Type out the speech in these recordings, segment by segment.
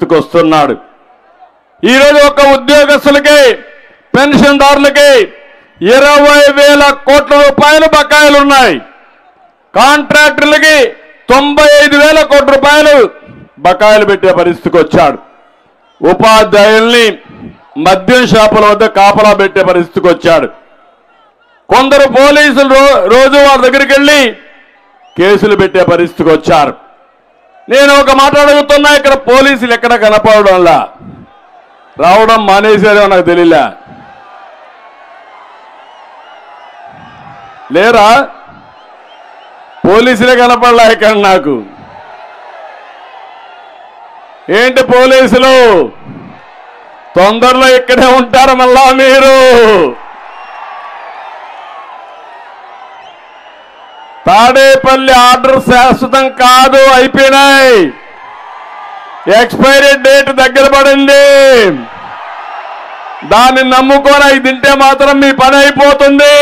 వస్తున్నాడు. ఈరోజు ఒక ఉద్యోగస్తులకి పెన్షన్దారులకి 20,000 కోట్ల రూపాయలు బకాయిలు ఉన్నాయి. కాంట్రాక్టర్లకి 95,000 కోట్ల రూపాయలు బకాయిలు పెట్టే పరిస్థితికి వచ్చాడు. ఉపాధ్యాయుల్ని మద్యం షాపుల వద్ద కాపలా పెట్టే పరిస్థితికి వచ్చాడు. కొందరు పోలీసులు రోజు వారి దగ్గరికి వెళ్ళి కేసులు పెట్టే పరిస్థితికి వచ్చారు. నేను ఒక మాట అడుగుతున్నా, ఇక్కడ పోలీసులు ఎక్కడ కనపడడంలా, రావడం మానేశారో నాకు తెలియలే. లేరా? పోలీసులే కనపడలే ఇక్కడ నాకు. ఏంటి పోలీసులు తొందరలో ఇక్కడే ఉంటారు మళ్ళా మీరు? తాడేపల్లి ఆర్డర్ శాశ్వతం కాదు, అయిపోయినాయి. ఎక్స్పైరీ డేట్ దగ్గర పడింది. దాన్ని నమ్ముకొని అవి తింటే మాత్రం మీ పని అయిపోతుంది.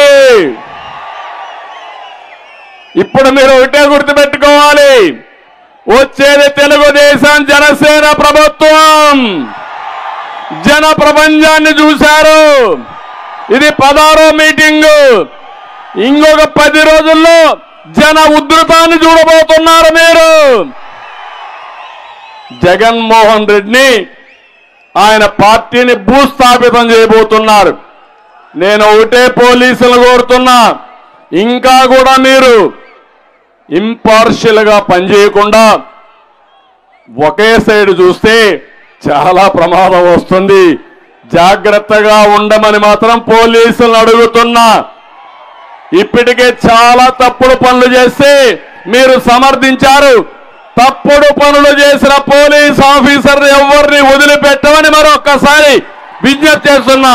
ఇప్పుడు మీరు ఒకటే గుర్తుపెట్టుకోవాలి, వచ్చేది తెలుగుదేశం జనసేన ప్రభుత్వం. జన ప్రపంచాన్ని చూశారు. ఇది 16వ మీటింగు. ఇంకొక 10 రోజుల్లో జన ఉధృతాన్ని చూడబోతున్నారు మీరు. జగన్మోహన్ రెడ్డిని ఆయన పార్టీని భూస్థాపితం చేయబోతున్నారు. నేను ఒకటే పోలీసులు కోరుతున్నా, ఇంకా కూడా మీరు ఇంపార్షియల్ గా పనిచేయకుండా ఒకే సైడ్ చూస్తే చాలా ప్రమాదం వస్తుంది. జాగ్రత్తగా ఉండమని మాత్రం పోలీసులను అడుగుతున్నా. ఇప్పటికే చాలా తప్పుడు పనులు చేసి మీరు సమర్థించారు. తప్పుడు పనులు చేసిన పోలీస్ ఆఫీసర్ ఎవరిని వదిలిపెట్టమని మరొక్కసారి విజ్ఞప్తి చేస్తున్నా.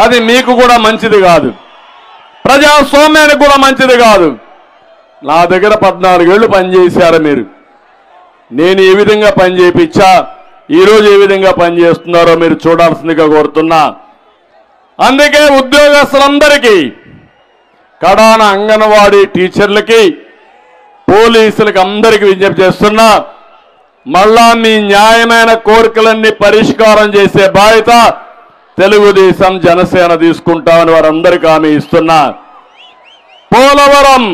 అది మీకు కూడా మంచిది కాదు, ప్రజాస్వామ్యానికి కూడా మంచిది కాదు. నా దగ్గర 14 ఏళ్లు పనిచేశారు మీరు. నేను ఏ విధంగా పని చేయించా, ఈరోజు ఏ విధంగా పనిచేస్తున్నారో మీరు చూడాల్సిందిగా కోరుతున్నా. అందుకే ఉద్యోగస్తులందరికీ, కడాన అంగన్వాడీ టీచర్లకి, పోలీసులకి అందరికీ విజ్ఞప్తి చేస్తున్నా, మళ్ళా మీ న్యాయమైన కోరికలన్నీ పరిష్కారం చేసే బాధ్యత తెలుగుదేశం జనసేన తీసుకుంటామని వారందరికీ హామీ ఇస్తున్నా. పోలవరం